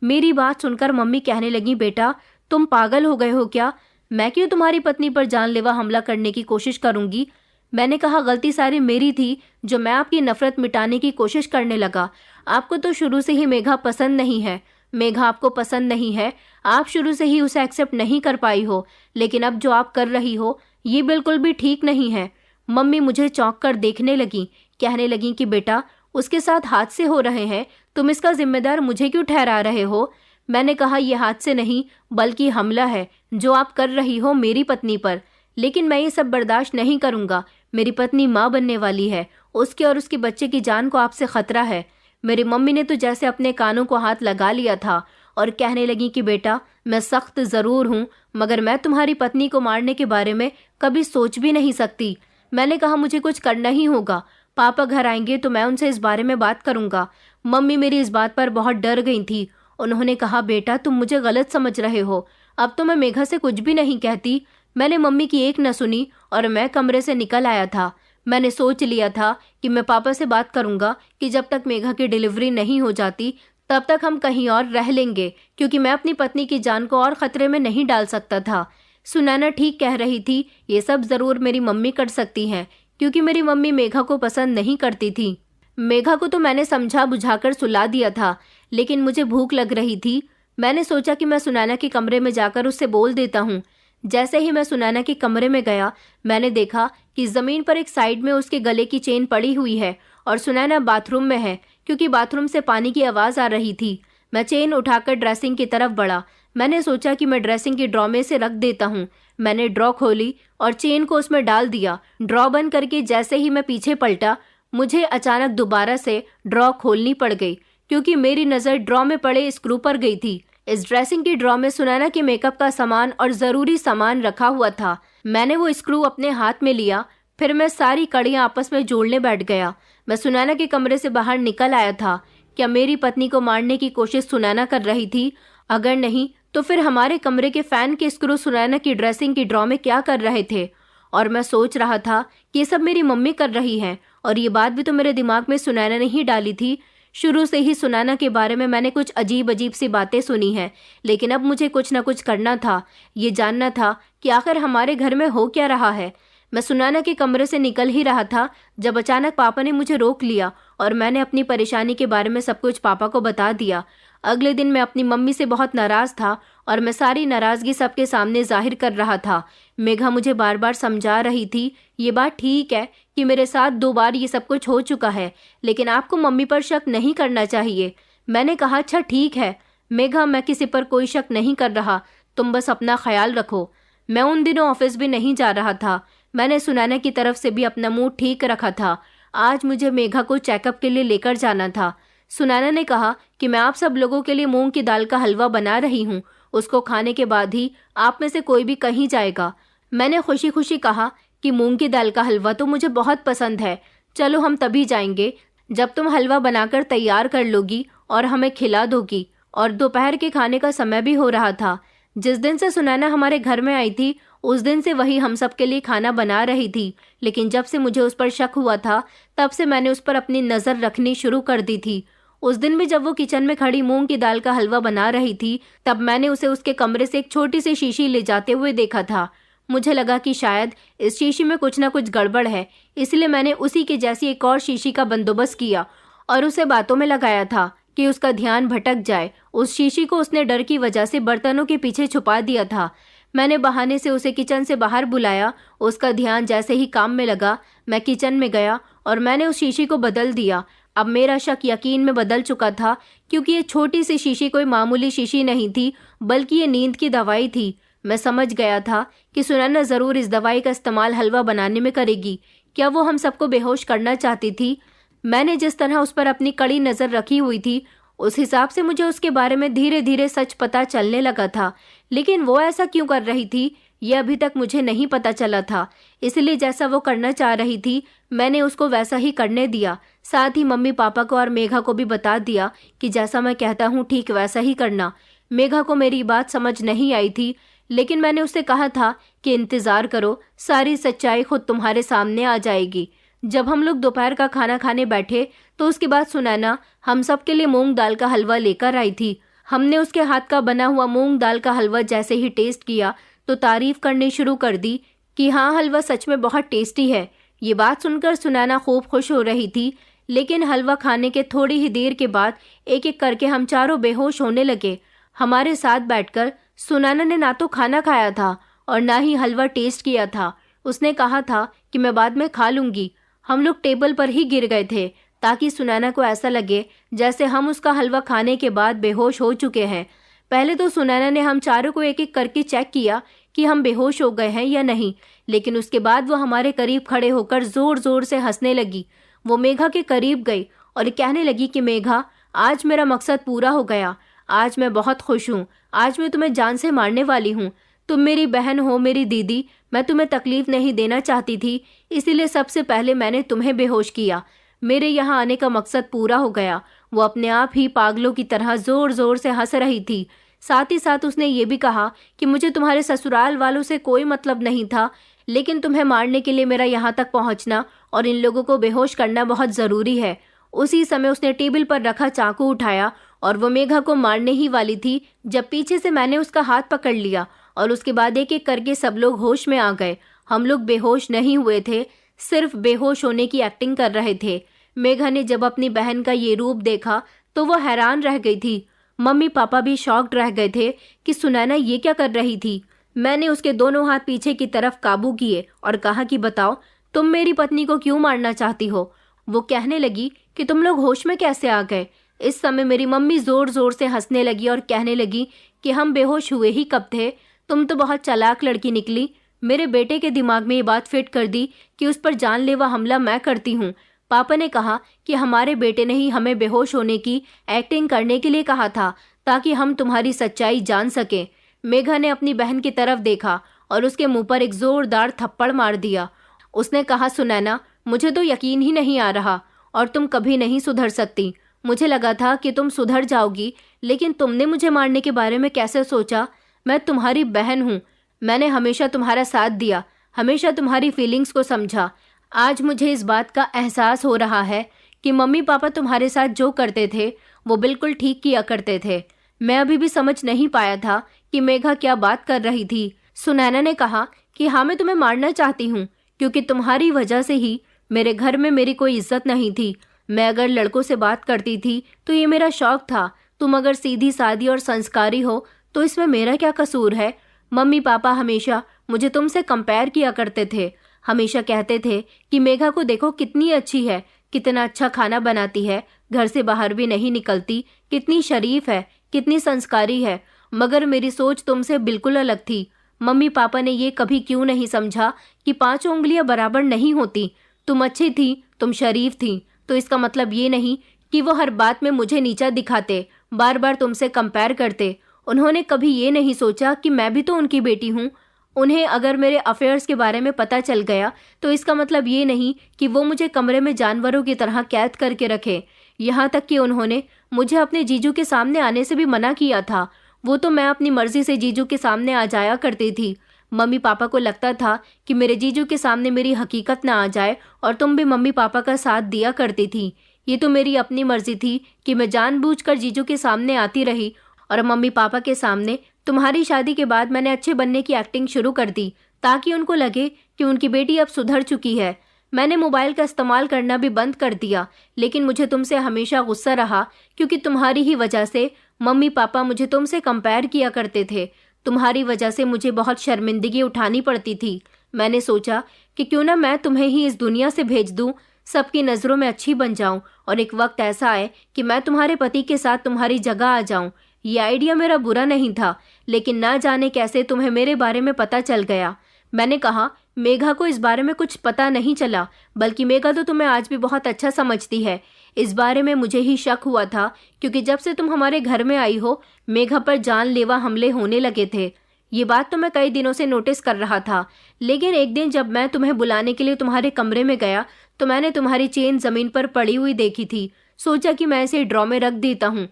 Speaker 1: मेरी बात सुनकर मम्मी कहने लगी, बेटा तुम पागल हो गए हो क्या, मैं क्यों तुम्हारी पत्नी पर जानलेवा हमला करने की कोशिश करूंगी। मैंने कहा गलती सारी मेरी थी जो मैं आपकी नफरत मिटाने की कोशिश करने लगा। आपको तो शुरू से ही मेघा पसंद नहीं है, मेघा आपको पसंद नहीं है, आप शुरू से ही उसे एक्सेप्ट नहीं कर पाई हो, लेकिन अब जो आप कर रही हो ये बिल्कुल भी ठीक नहीं है। मम्मी मुझे चौंक कर देखने लगी, कहने लगी कि बेटा उसके साथ हादसे हो रहे हैं, तुम इसका जिम्मेदार मुझे क्यों ठहरा रहे हो। मैंने कहा यह हादसे नहीं बल्कि हमला है जो आप कर रही हो मेरी पत्नी पर, लेकिन मैं ये सब बर्दाश्त नहीं करूंगा। मेरी पत्नी माँ बनने वाली है, उसके और उसके बच्चे की जान को आपसे खतरा है। मेरी मम्मी ने तो जैसे अपने कानों को हाथ लगा लिया था और कहने लगी कि बेटा मैं सख्त जरूर हूँ, मगर मैं तुम्हारी पत्नी को मारने के बारे में कभी सोच भी नहीं सकती। मैंने कहा मुझे कुछ करना ही होगा, पापा घर आएंगे तो मैं उनसे इस बारे में बात करूंगा। मम्मी मेरी इस बात पर बहुत डर गई थी। उन्होंने कहा बेटा तुम मुझे गलत समझ रहे हो, अब तो मैं मेघा से कुछ भी नहीं कहती। मैंने मम्मी की एक न सुनी और मैं कमरे से निकल आया था। मैंने सोच लिया था कि मैं पापा से बात करूंगा कि जब तक मेघा की डिलीवरी नहीं हो जाती तब तक हम कहीं और रह लेंगे, क्योंकि मैं अपनी पत्नी की जान को और खतरे में नहीं डाल सकता था। सुनैना ठीक कह रही थी, ये सब जरूर मेरी मम्मी कर सकती हैं, क्योंकि मेरी मम्मी मेघा को पसंद नहीं करती थी। मेघा को तो मैंने समझा बुझाकर सुला दिया था, लेकिन मुझे भूख लग रही थी। मैंने सोचा कि मैं सुनैना के कमरे में जाकर उससे बोल देता हूँ। जैसे ही मैं सुनैना के कमरे में गया मैंने देखा कि जमीन पर एक साइड में उसके गले की चेन पड़ी हुई है और सुनैना बाथरूम में है, क्योंकि बाथरूम से पानी की आवाज आ रही थी। मैं चेन उठाकर ड्रेसिंग की तरफ बढ़ा। मैंने सोचा कि मैं ड्रेसिंग की ड्रॉ में से रख देता हूँ। मैंने ड्रॉ खोली और चेन को उसमें डाल दिया। ड्रॉ बंद करके जैसे ही मैं पीछे पलटा मुझे अचानक दोबारा से ड्रॉ खोलनी पड़ गई, क्योंकि मेरी नज़र ड्रॉ में पड़े स्क्रू पर गई थी। इस ड्रेसिंग की ड्रॉ में सुनैना के मेकअप का सामान और ज़रूरी सामान रखा हुआ था। मैंने वो स्क्रू अपने हाथ में लिया, फिर मैं सारी कड़ियाँ आपस में जोड़ने बैठ गया। मैं सुनैना के कमरे से बाहर निकल आया था। क्या मेरी पत्नी को मारने की कोशिश सुनैना कर रही थी? अगर नहीं तो फिर हमारे कमरे के फैन के स्क्रू सुनैना की ड्रेसिंग की ड्रॉ में क्या कर रहे थे? और मैं सोच रहा था कि ये सब मेरी मम्मी कर रही हैं, और ये बात भी तो मेरे दिमाग में सुनैना ने ही डाली थी। शुरू से ही सुनैना के बारे में मैंने कुछ अजीब अजीब सी बातें सुनी हैं, लेकिन अब मुझे कुछ ना कुछ करना था। ये जानना था कि आखिर हमारे घर में हो क्या रहा है। मैं सुनैना के कमरे से निकल ही रहा था जब अचानक पापा ने मुझे रोक लिया और मैंने अपनी परेशानी के बारे में सब कुछ पापा को बता दिया। अगले दिन मैं अपनी मम्मी से बहुत नाराज था और मैं सारी नाराजगी सबके सामने जाहिर कर रहा था। मेघा मुझे बार बार समझा रही थी, ये बात ठीक है कि मेरे साथ 2 बार ये सब कुछ हो चुका है, लेकिन आपको मम्मी पर शक नहीं करना चाहिए। मैंने कहा अच्छा ठीक है मेघा, मैं किसी पर कोई शक नहीं कर रहा, तुम बस अपना ख्याल रखो। मैं उन दिनों ऑफिस भी नहीं जा रहा था। मैंने सुनैना की तरफ से भी अपना मूड ठीक रखा था। आज मुझे मेघा को चेकअप के लिए लेकर जाना था। सुनैना ने कहा कि मैं आप सब लोगों के लिए मूंग की दाल का हलवा बना रही हूँ, उसको खाने के बाद ही आप में से कोई भी कहीं जाएगा। मैंने खुशी खुशी कहा कि मूंग की दाल का हलवा तो मुझे बहुत पसंद है, चलो हम तभी जाएंगे जब तुम हलवा बनाकर तैयार कर लोगी और हमें खिला दोगी। और दोपहर के खाने का समय भी हो रहा था। जिस दिन से सुनैना हमारे घर में आई थी उस दिन से वही हम सब के लिए खाना बना रही थी, लेकिन जब से मुझे उस पर शक हुआ था तब से मैंने उस पर अपनी नज़र रखनी शुरू कर दी थी। उस दिन भी जब वो किचन में खड़ी मूंग की दाल का हलवा बना रही थी तब मैंने उसे उसके कमरे से एक छोटी सी शीशी ले जाते हुए देखा था। मुझे लगा कि शायद इस शीशी में कुछ ना कुछ गड़बड़ है, इसलिए मैंने उसी के जैसी एक और शीशी का बंदोबस्त किया और उसे बातों में लगाया था कि उसका ध्यान भटक जाए। उस शीशी को उसने डर की वजह से बर्तनों के पीछे छुपा दिया था। मैंने बहाने से उसे किचन से बाहर बुलाया। उसका ध्यान जैसे ही काम में लगा, मैं किचन में गया और मैंने उस शीशी को बदल दिया। अब मेरा शक यकीन में बदल चुका था, क्योंकि ये छोटी सी शीशी कोई मामूली शीशी नहीं थी, बल्कि ये नींद की दवाई थी। मैं समझ गया था कि सुनैना ज़रूर इस दवाई का इस्तेमाल हलवा बनाने में करेगी। क्या वो हम सबको बेहोश करना चाहती थी? मैंने जिस तरह उस पर अपनी कड़ी नज़र रखी हुई थी, उस हिसाब से मुझे उसके बारे में धीरे धीरे सच पता चलने लगा था। लेकिन वो ऐसा क्यों कर रही थी, ये अभी तक मुझे नहीं पता चला था। इसलिए जैसा वो करना चाह रही थी, मैंने उसको वैसा ही करने दिया। साथ ही मम्मी पापा को और मेघा को भी बता दिया कि जैसा मैं कहता हूँ ठीक वैसा ही करना। मेघा को मेरी बात समझ नहीं आई थी, लेकिन मैंने उससे कहा था कि इंतज़ार करो, सारी सच्चाई खुद तुम्हारे सामने आ जाएगी। जब हम लोग दोपहर का खाना खाने बैठे तो उसके बाद सुनैना हम सब के लिए मूंग दाल का हलवा लेकर आई थी। हमने उसके हाथ का बना हुआ मूंग दाल का हलवा जैसे ही टेस्ट किया तो तारीफ करनी शुरू कर दी कि हाँ, हलवा सच में बहुत टेस्टी है। ये बात सुनकर सुनैना खूब खुश हो रही थी। लेकिन हलवा खाने के थोड़ी ही देर के बाद एक एक करके हम चारों बेहोश होने लगे। हमारे साथ बैठकर सुनैना ने ना तो खाना खाया था और ना ही हलवा टेस्ट किया था। उसने कहा था कि मैं बाद में खा लूंगी। हम लोग टेबल पर ही गिर गए थे ताकि सुनैना को ऐसा लगे जैसे हम उसका हलवा खाने के बाद बेहोश हो चुके हैं। पहले तो सुनैना ने हम चारों को एक एक करके चेक किया कि हम बेहोश हो गए हैं या नहीं, लेकिन उसके बाद वो हमारे करीब खड़े होकर जोर जोर से हंसने लगी। वो मेघा के करीब गई और कहने लगी कि मेघा, आज मेरा मकसद पूरा हो गया। आज मैं बहुत खुश हूँ। आज मैं तुम्हें जान से मारने वाली हूँ। तुम मेरी बहन हो, मेरी दीदी। मैं तुम्हें तकलीफ नहीं देना चाहती थी, इसीलिए सबसे पहले मैंने तुम्हें बेहोश किया। मेरे यहाँ आने का मकसद पूरा हो गया। वो अपने आप ही पागलों की तरह जोर जोर से हंस रही थी। साथ ही साथ उसने ये भी कहा कि मुझे तुम्हारे ससुराल वालों से कोई मतलब नहीं था, लेकिन तुम्हें मारने के लिए मेरा यहाँ तक पहुँचना और इन लोगों को बेहोश करना बहुत ज़रूरी है। उसी समय उसने टेबल पर रखा चाकू उठाया और वो मेघा को मारने ही वाली थी जब पीछे से मैंने उसका हाथ पकड़ लिया और उसके बाद एक एक करके सब लोग होश में आ गए। हम लोग बेहोश नहीं हुए थे, सिर्फ बेहोश होने की एक्टिंग कर रहे थे। मेघा ने जब अपनी बहन का ये रूप देखा तो वो हैरान रह गई थी। मम्मी पापा भी शॉक्ड रह गए थे कि सुनैना ये क्या कर रही थी। मैंने उसके दोनों हाथ पीछे की तरफ काबू किए और कहा कि बताओ, तुम मेरी पत्नी को क्यों मारना चाहती हो। वो कहने लगी कि तुम लोग होश में कैसे आ गए। इस समय मेरी मम्मी जोर जोर से हंसने लगी और कहने लगी कि हम बेहोश हुए ही कब थे। तुम तो बहुत चालाक लड़की निकली। मेरे बेटे के दिमाग में ये बात फिट कर दी कि उस पर जानलेवा हमला मैं करती हूँ। पापा ने कहा कि हमारे बेटे ने ही हमें बेहोश होने की एक्टिंग करने के लिए कहा था ताकि हम तुम्हारी सच्चाई जान सकें। मेघा ने अपनी बहन की तरफ देखा और उसके मुंह पर एक जोरदार थप्पड़ मार दिया। उसने कहा, सुनैना, मुझे तो यकीन ही नहीं आ रहा और तुम कभी नहीं सुधर सकती। मुझे लगा था कि तुम सुधर जाओगी, लेकिन तुमने मुझे मारने के बारे में कैसे सोचा। मैं तुम्हारी बहन हूँ। मैंने हमेशा तुम्हारा साथ दिया, हमेशा तुम्हारी फीलिंग्स को समझा। आज मुझे इस बात का एहसास हो रहा है कि मम्मी पापा तुम्हारे साथ जो करते थे वो बिल्कुल ठीक किया करते थे। मैं अभी भी समझ नहीं पाया था कि मेघा क्या बात कर रही थी। सुनैना ने कहा कि हाँ, मैं तुम्हें मारना चाहती हूँ क्योंकि तुम्हारी वजह से ही मेरे घर में मेरी कोई इज्जत नहीं थी। मैं अगर लड़कों से बात करती थी तो ये मेरा शौक था। तुम अगर सीधी सादी और संस्कारी हो तो इसमें मेरा क्या कसूर है। मम्मी पापा हमेशा मुझे तुमसे कंपेयर किया करते थे। हमेशा कहते थे कि मेघा को देखो कितनी अच्छी है, कितना अच्छा खाना बनाती है, घर से बाहर भी नहीं निकलती, कितनी शरीफ है, कितनी संस्कारी है। मगर मेरी सोच तुमसे बिल्कुल अलग थी। मम्मी पापा ने ये कभी क्यों नहीं समझा कि 5 उंगलियां बराबर नहीं होती। तुम अच्छी थी, तुम शरीफ थी, तो इसका मतलब ये नहीं कि वो हर बात में मुझे नीचा दिखाते, बार बार तुमसे कंपेयर करते। उन्होंने कभी ये नहीं सोचा कि मैं भी तो उनकी बेटी हूँ। उन्हें अगर मेरे अफेयर्स के बारे में पता चल गया तो इसका मतलब ये नहीं कि वो मुझे कमरे में जानवरों की तरह कैद करके रखे। यहाँ तक कि उन्होंने मुझे अपने जीजू के सामने आने से भी मना किया था। वो तो मैं अपनी मर्जी से जीजू के सामने आ जाया करती थी। मम्मी पापा को लगता था कि मेरे जीजू के सामने मेरी हकीकत ना आ जाए और तुम भी मम्मी पापा का साथ दिया करती थी। ये तो मेरी अपनी मर्जी थी कि मैं जानबूझकर जीजू के सामने आती रही और मम्मी पापा के सामने तुम्हारी शादी के बाद मैंने अच्छे बनने की एक्टिंग शुरू कर दी ताकि उनको लगे कि उनकी बेटी अब सुधर चुकी है। मैंने मोबाइल का इस्तेमाल करना भी बंद कर दिया, लेकिन मुझे तुमसे हमेशा गुस्सा रहा, क्योंकि तुम्हारी ही वजह से मम्मी पापा मुझे तुमसे कंपेयर किया करते थे। तुम्हारी वजह से मुझे बहुत शर्मिंदगी उठानी पड़ती थी। मैंने सोचा कि क्यों ना मैं तुम्हें ही इस दुनिया से भेज दूं, सबकी नज़रों में अच्छी बन जाऊं और एक वक्त ऐसा आए कि मैं तुम्हारे पति के साथ तुम्हारी जगह आ जाऊं। ये आइडिया मेरा बुरा नहीं था, लेकिन ना जाने कैसे तुम्हें मेरे बारे में पता चल गया। मैंने कहा, मेघा को इस बारे में कुछ पता नहीं चला, बल्कि मेघा तो तुम्हें आज भी बहुत अच्छा समझती है। इस बारे में मुझे ही शक हुआ था, क्योंकि जब से तुम हमारे घर में आई हो मेघा पर जानलेवा हमले होने लगे थे। ये बात तो मैं कई दिनों से नोटिस कर रहा था, लेकिन एक दिन जब मैं तुम्हें बुलाने के लिए तुम्हारे कमरे में गया तो मैंने तुम्हारी चेन जमीन पर पड़ी हुई देखी थी। सोचा कि मैं इसे ड्रॉ में रख देता हूँ,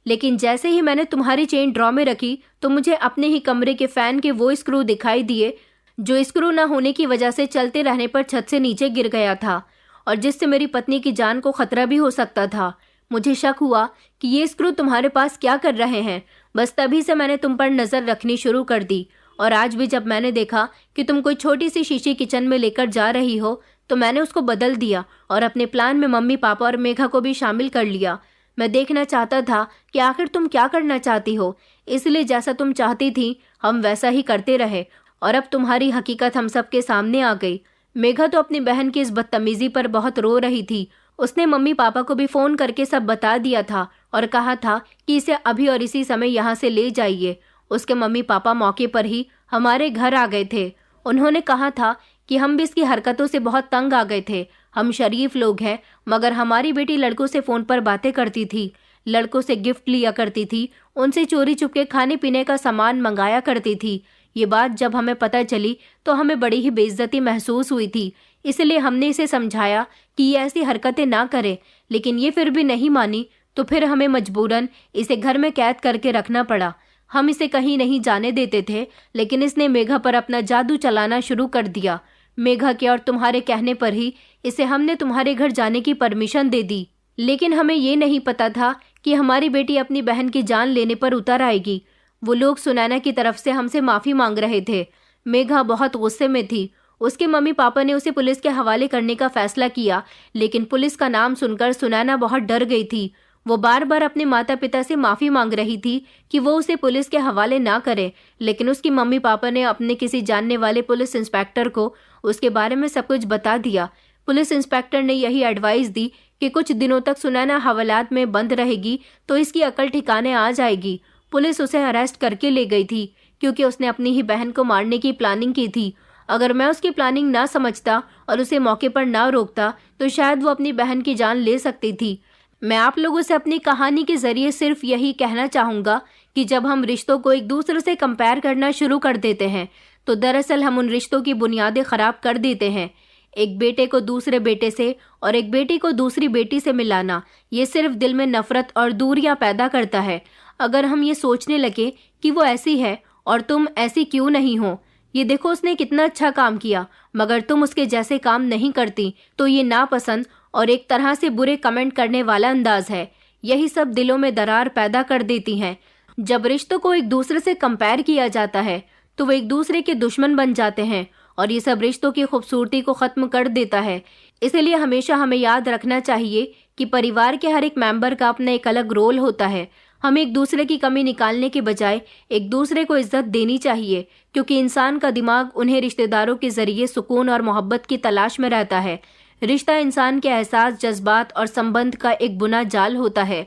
Speaker 1: लेकिन जैसे ही मैंने तुम्हारी चेन ड्रॉ में रखी तो मुझे अपने ही कमरे के फैन के वो स्क्रू दिखाई दिए जो स्क्रू न होने की वजह से चलते रहने पर छत से नीचे गिर गया था, और जिससे मेरी पत्नी की जान को खतरा भी हो सकता था। मुझे शक हुआ कि ये स्क्रू तुम्हारे पास क्या कर रहे हैं। बस तभी से मैंने तुम पर नज़र रखनी शुरू कर दी, और आज भी जब मैंने देखा कि तुम कोई छोटी सी शीशी किचन में लेकर जा रही हो तो मैंने उसको बदल दिया और अपने प्लान में मम्मी पापा और मेघा को भी शामिल कर लिया। मैं देखना चाहता था कि आखिर तुम क्या करना चाहती हो, इसलिए जैसा तुम चाहती थी हम वैसा ही करते रहे, और अब तुम्हारी हकीकत हम सबके सामने आ गई। मेघा तो अपनी बहन की इस बदतमीजी पर बहुत रो रही थी। उसने मम्मी पापा को भी फ़ोन करके सब बता दिया था और कहा था कि इसे अभी और इसी समय यहाँ से ले जाइए। उसके मम्मी पापा मौके पर ही हमारे घर आ गए थे। उन्होंने कहा था कि हम भी इसकी हरकतों से बहुत तंग आ गए थे। हम शरीफ लोग हैं, मगर हमारी बेटी लड़कों से फ़ोन पर बातें करती थी, लड़कों से गिफ्ट लिया करती थी, उनसे चोरी चुपके खाने पीने का सामान मंगाया करती थी। ये बात जब हमें पता चली तो हमें बड़ी ही बेइज्जती महसूस हुई थी। इसलिए हमने इसे समझाया कि ये ऐसी हरकतें ना करे, लेकिन ये फिर भी नहीं मानी, तो फिर हमें मजबूरन इसे घर में कैद करके रखना पड़ा। हम इसे कहीं नहीं जाने देते थे, लेकिन इसने मेघा पर अपना जादू चलाना शुरू कर दिया। मेघा के और तुम्हारे कहने पर ही इसे हमने तुम्हारे घर जाने की परमिशन दे दी, लेकिन हमें ये नहीं पता था कि हमारी बेटी अपनी बहन की जान लेने पर उतर आएगी। वो लोग सुनैना की तरफ से हमसे माफ़ी मांग रहे थे। मेघा बहुत गुस्से में थी। उसके मम्मी पापा ने उसे पुलिस के हवाले करने का फैसला किया, लेकिन पुलिस का नाम सुनकर सुनैना बहुत डर गई थी। वो बार बार अपने माता पिता से माफ़ी मांग रही थी कि वो उसे पुलिस के हवाले ना करे, लेकिन उसकी मम्मी पापा ने अपने किसी जानने वाले पुलिस इंस्पेक्टर को उसके बारे में सब कुछ बता दिया। पुलिस इंस्पेक्टर ने यही एडवाइस दी कि कुछ दिनों तक सुनैना हवालात में बंद रहेगी तो इसकी अकल ठिकाने आ जाएगी। पुलिस उसे अरेस्ट करके ले गई थी, क्योंकि उसने अपनी ही बहन को मारने की प्लानिंग की थी। अगर मैं उसकी प्लानिंग ना समझता और उसे मौके पर ना रोकता तो शायद वो अपनी बहन की जान ले सकती थी। मैं आप लोगों से अपनी कहानी के जरिए सिर्फ यही कहना चाहूँगा कि जब हम रिश्तों को एक दूसरे से कंपेयर करना शुरू कर देते हैं तो दरअसल हम उन रिश्तों की बुनियादें ख़राब कर देते हैं। एक बेटे को दूसरे बेटे से और एक बेटी को दूसरी बेटी से मिलाना, ये सिर्फ दिल में नफरत और दूरियां पैदा करता है। अगर हम ये सोचने लगे कि वो ऐसी है और तुम ऐसी क्यों नहीं हो, ये देखो उसने कितना अच्छा काम किया मगर तुम उसके जैसे काम नहीं करती, तो ये नापसंद और एक तरह से बुरे कमेंट करने वाला अंदाज है। यही सब दिलों में दरार पैदा कर देती हैं। जब रिश्तों को एक दूसरे से कंपेयर किया जाता है तो वो एक दूसरे के दुश्मन बन जाते हैं, और ये सब रिश्तों की खूबसूरती को ख़त्म कर देता है। इसलिए हमेशा हमें याद रखना चाहिए कि परिवार के हर एक मेंबर का अपना एक अलग रोल होता है। हमें एक दूसरे की कमी निकालने के बजाय एक दूसरे को इज्जत देनी चाहिए, क्योंकि इंसान का दिमाग उन्हें रिश्तेदारों के जरिए सुकून और मोहब्बत की तलाश में रहता है। रिश्ता इंसान के एहसास, जज्बात और संबंध का एक बुना जाल होता है।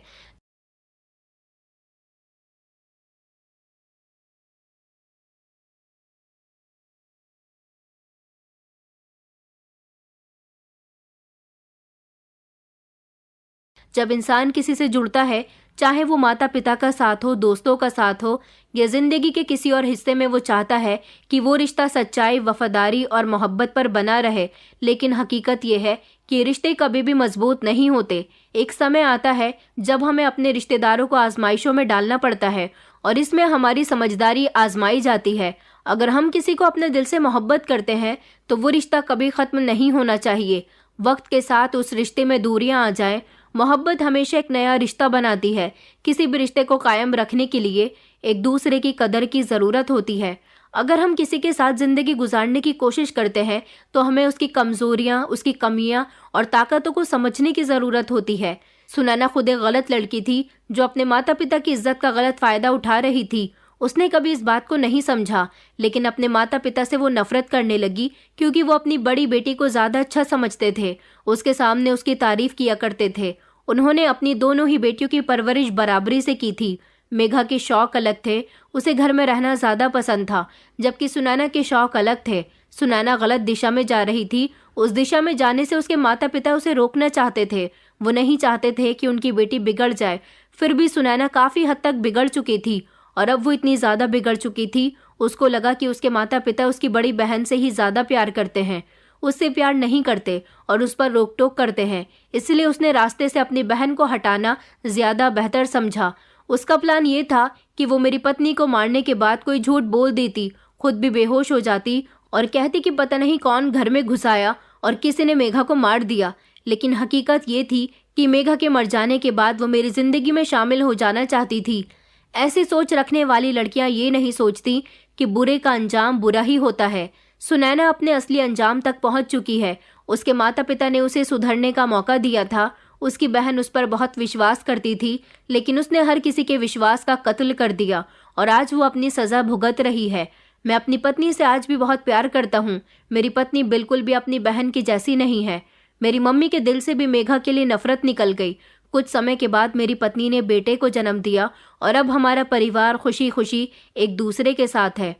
Speaker 1: जब इंसान किसी से जुड़ता है, चाहे वो माता पिता का साथ हो, दोस्तों का साथ हो या जिंदगी के किसी और हिस्से में, वो चाहता है कि वो रिश्ता सच्चाई, वफादारी और मोहब्बत पर बना रहे। लेकिन हकीकत ये है कि रिश्ते कभी भी मजबूत नहीं होते। एक समय आता है जब हमें अपने रिश्तेदारों को आजमाइशों में डालना पड़ता है, और इसमें हमारी समझदारी आजमाई जाती है। अगर हम किसी को अपने दिल से मोहब्बत करते हैं तो वो रिश्ता कभी ख़त्म नहीं होना चाहिए। वक्त के साथ उस रिश्ते में दूरियां आ जाएं, मोहब्बत हमेशा एक नया रिश्ता बनाती है। किसी भी रिश्ते को कायम रखने के लिए एक दूसरे की कदर की ज़रूरत होती है। अगर हम किसी के साथ जिंदगी गुजारने की कोशिश करते हैं तो हमें उसकी कमजोरियां, उसकी कमियां और ताकतों को समझने की जरूरत होती है। सुनैना खुद एक गलत लड़की थी जो अपने माता पिता की इज्जत का गलत फायदा उठा रही थी। उसने कभी इस बात को नहीं समझा, लेकिन अपने माता पिता से वो नफरत करने लगी क्योंकि वो अपनी बड़ी बेटी को ज्यादा अच्छा समझते थे। उसके सामने उसकी तारीफ किया करते थे। उन्होंने अपनी दोनों ही बेटियों की परवरिश बराबरी से की थी। मेघा के शौक अलग थे, उसे घर में रहना ज्यादा पसंद था, जबकि सुनैना के शौक अलग थे। सुनैना गलत दिशा में जा रही थी। उस दिशा में जाने से उसके माता पिता उसे रोकना चाहते थे। वो नहीं चाहते थे कि उनकी बेटी बिगड़ जाए। फिर भी सुनैना काफी हद तक बिगड़ चुकी थी और अब वो इतनी ज्यादा बिगड़ चुकी थी, उसको लगा कि उसके माता पिता उसकी बड़ी बहन से ही ज्यादा प्यार करते हैं, उससे प्यार नहीं करते और उस पर रोक टोक करते हैं। इसलिए उसने रास्ते से अपनी बहन को हटाना ज्यादा बेहतर समझा। उसका प्लान ये था कि वो मेरी पत्नी को मारने के बाद कोई झूठ बोल देती, खुद भी बेहोश हो जाती और कहती कि पता नहीं कौन घर में घुस आया और किसी ने मेघा को मार दिया। लेकिन हकीकत ये थी कि मेघा के मर जाने के बाद वो मेरी जिंदगी में शामिल हो जाना चाहती थी। ऐसी सोच रखने वाली लड़कियां ये नहीं सोचती कि बुरे का अंजाम बुरा ही होता है। सुनैना अपने असली अंजाम तक पहुंच चुकी है। उसके माता पिता ने उसे सुधरने का मौका दिया था। उसकी बहन उस पर बहुत विश्वास करती थी, लेकिन उसने हर किसी के विश्वास का कत्ल कर दिया और आज वो अपनी सजा भुगत रही है। मैं अपनी पत्नी से आज भी बहुत प्यार करता हूँ। मेरी पत्नी बिल्कुल भी अपनी बहन की जैसी नहीं है। मेरी मम्मी के दिल से भी मेघा के लिए नफरत निकल गई। कुछ समय के बाद मेरी पत्नी ने बेटे को जन्म दिया और अब हमारा परिवार खुशी खुशी एक दूसरे के साथ है।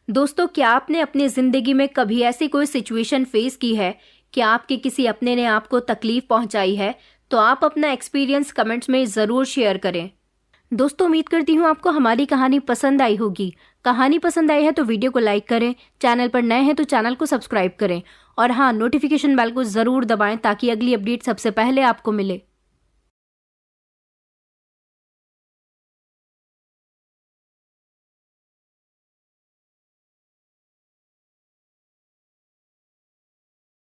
Speaker 1: दोस्तों, क्या आपने अपनी जिंदगी में कभी ऐसी कोई सिचुएशन फेस की है कि आपके किसी अपने ने आपको तकलीफ पहुंचाई है? तो आप अपना एक्सपीरियंस कमेंट्स में ज़रूर शेयर करें। दोस्तों, उम्मीद करती हूँ आपको हमारी कहानी पसंद आई होगी। कहानी पसंद आई है तो वीडियो को लाइक करें, चैनल पर नए हैं तो चैनल को सब्सक्राइब करें और हाँ, नोटिफिकेशन बेल को ज़रूर दबाएं ताकि अगली अपडेट सबसे पहले आपको मिले।